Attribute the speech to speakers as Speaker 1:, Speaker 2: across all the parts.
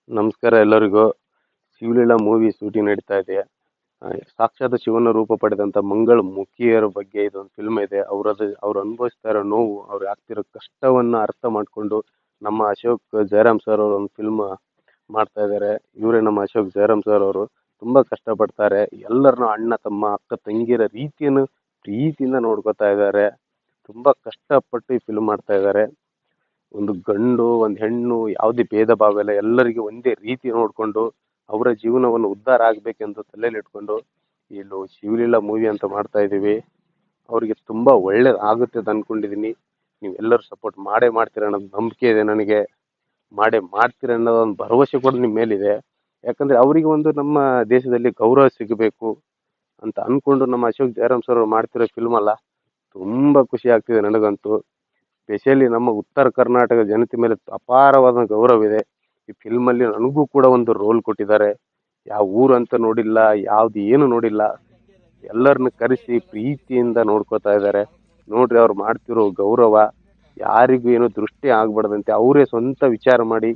Speaker 1: ನಮಸ್ಕಾರ ಎಲ್ಲರಿಗೂ. Shivaleela movie shooting ನಡೀತಾ ಇದೆ. ಸಾಕ್ಷಾತ್ ಶಿವನ ರೂಪ ಪಡೆದಂತ ಮಂಗಳ ಮುಖಿಯರ ಬಗ್ಗೆ ಇದೊಂದು ಫಿಲ್ಮ್ ಇದೆ. ಅವ್ರು ಅನುಭವಿಸ್ತಾ ಇರೋ ನೋವು, ಅವ್ರು ಆಗ್ತಿರೋ ಕಷ್ಟವನ್ನ ಅರ್ಥ ಮಾಡ್ಕೊಂಡು ನಮ್ಮ ಅಶೋಕ್ ಜಯರಾಮ್ ಸರ್ ಅವರು ಒಂದು ಫಿಲ್ಮ್ ಮಾಡ್ತಾ ಇದ್ದಾರೆ. ಇವರೇ ನಮ್ಮ ಅಶೋಕ್ ಜಯರಾಮ್ ಸರ್ ಅವರು. ತುಂಬಾ ಕಷ್ಟಪಡ್ತಾರೆ. ಎಲ್ಲರನ್ನ ಅಣ್ಣ ತಮ್ಮ ಅಕ್ಕ ತಂಗಿರ ರೀತಿಯನ್ನು ಪ್ರೀತಿಯಿಂದ ನೋಡ್ಕೊತಾ ಇದ್ದಾರೆ. ತುಂಬಾ ಕಷ್ಟಪಟ್ಟು ಈ ಫಿಲ್ಮ್ ಮಾಡ್ತಾ ಇದ್ದಾರೆ. ಒಂದು ಗಂಡು ಒಂದು ಹೆಣ್ಣು ಯಾವುದೇ ಭೇದ ಭಾವ ಇಲ್ಲ, ಎಲ್ಲರಿಗೂ ಒಂದೇ ರೀತಿ ನೋಡ್ಕೊಂಡು ಅವರ ಜೀವನವನ್ನು ಉದ್ಧಾರ ಆಗ್ಬೇಕೆಂದು ತಲೆಯಲ್ಲಿ ಇಟ್ಕೊಂಡು ಇಲ್ಲೂ ಶಿವಲೀಲಾ ಮೂವಿ ಅಂತ ಮಾಡ್ತಾ ಇದೀವಿ. ಅವ್ರಿಗೆ ತುಂಬಾ ಒಳ್ಳೇದು ಆಗುತ್ತೆ ಅಂತ ಅನ್ಕೊಂಡಿದೀನಿ. ನೀವೆಲ್ಲರೂ ಸಪೋರ್ಟ್ ಮಾಡೇ ಮಾಡ್ತೀರ ಅನ್ನೋದು ನಂಬಿಕೆ ಇದೆ ನನಗೆ. ಮಾಡೇ ಮಾಡ್ತೀರ ಅನ್ನೋ ಒಂದು ಭರವಸೆ ಕೂಡ ನಿಮ್ಮ ಮೇಲಿದೆ. ಯಾಕಂದ್ರೆ ಅವರಿಗೆ ಒಂದು ನಮ್ಮ ದೇಶದಲ್ಲಿ ಗೌರವ ಸಿಗಬೇಕು ಅಂತ ಅನ್ಕೊಂಡು ನಮ್ಮ ಅಶೋಕ್ ಜಯರಾಮ್ ಸರ್ ಮಾಡ್ತಿರೋ ಫಿಲ್ಮ್ ಅಲ್ಲ. ತುಂಬಾ ಖುಷಿ ಆಗ್ತಿದೆ ನನಗಂತೂ. ಸ್ಪೆಷಲಿ ನಮ್ಮ ಉತ್ತರ ಕರ್ನಾಟಕ ಜನತೆ ಮೇಲೆ ಅಪಾರವಾದ ಗೌರವ ಇದೆ. ಈ ಫಿಲ್ಮ್ ಅಲ್ಲಿ ನನಗೂ ಕೂಡ ಒಂದು ರೋಲ್ ಕೊಟ್ಟಿದ್ದಾರೆ. ಯಾವ ಊರು ಅಂತ ನೋಡಿಲ್ಲ, ಯಾವ್ದು ಏನು ನೋಡಿಲ್ಲ, ಎಲ್ಲರನ್ನ ಕರೆಸಿ ಪ್ರೀತಿಯಿಂದ ನೋಡ್ಕೋತಾ ಇದ್ದಾರೆ. ನೋಡ್ರಿ ಅವ್ರು ಮಾಡ್ತಿರೋ ಗೌರವ ಯಾರಿಗೂ ಏನು ದೃಷ್ಟಿ ಆಗ್ಬಾರ್ದಂತೆ ಅವರೇ ಸ್ವಂತ ವಿಚಾರ ಮಾಡಿ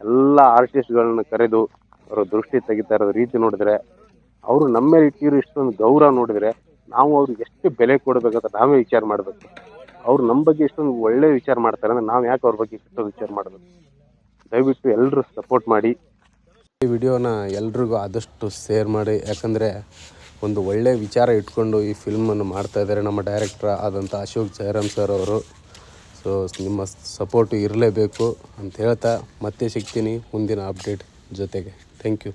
Speaker 1: ಎಲ್ಲ ಆರ್ಟಿಸ್ಟ್ಗಳನ್ನ ಕರೆದು ಅವರ ದೃಷ್ಟಿ ತೆಗಿತಾ ಇರೋ ರೀತಿ ನೋಡಿದ್ರೆ, ಅವರು ನಮ್ಮ ಮೇಲೆ ಇಟ್ಟಿರೋ ಇಷ್ಟೊಂದು ಗೌರವ ನೋಡಿದ್ರೆ ನಾವು ಅವ್ರಿಗೆ ಎಷ್ಟು ಬೆಲೆ ಕೊಡ್ಬೇಕಂತ ನಾವೇ ವಿಚಾರ ಮಾಡ್ಬೇಕು. ಅವ್ರು ನಮ್ಮ ಬಗ್ಗೆ ಇಷ್ಟೊಂದು ಒಳ್ಳೆ ವಿಚಾರ ಮಾಡ್ತಾರೆ ಅಂದ್ರೆ ನಾವು ಯಾಕೆ ಅವ್ರ ಬಗ್ಗೆ ಇಷ್ಟೊಂದು ವಿಚಾರ ಮಾಡಬೇಕು. ದಯವಿಟ್ಟು ಎಲ್ಲರೂ ಸಪೋರ್ಟ್ ಮಾಡಿ. ಈ ವಿಡಿಯೋನ ಎಲ್ರಿಗೂ ಆದಷ್ಟು ಶೇರ್ ಮಾಡಿ. ಯಾಕಂದರೆ ಒಂದು ಒಳ್ಳೆ ವಿಚಾರ ಇಟ್ಕೊಂಡು ಈ ಫಿಲ್ಮನ್ನು ಮಾಡ್ತಾ ಇದ್ದಾರೆ ನಮ್ಮ ಡೈರೆಕ್ಟರ್ ಆದಂಥ ಅಶೋಕ್ ಜಯರಾಮ್ ಸರ್ ಅವರು. ಸೊ ನಿಮ್ಮ ಸಪೋರ್ಟು ಇರಲೇಬೇಕು ಅಂತ ಹೇಳ್ತಾ ಮತ್ತೆ ಸಿಗ್ತೀನಿ ಮುಂದಿನ ಅಪ್ಡೇಟ್ ಜೊತೆಗೆ. Thank you.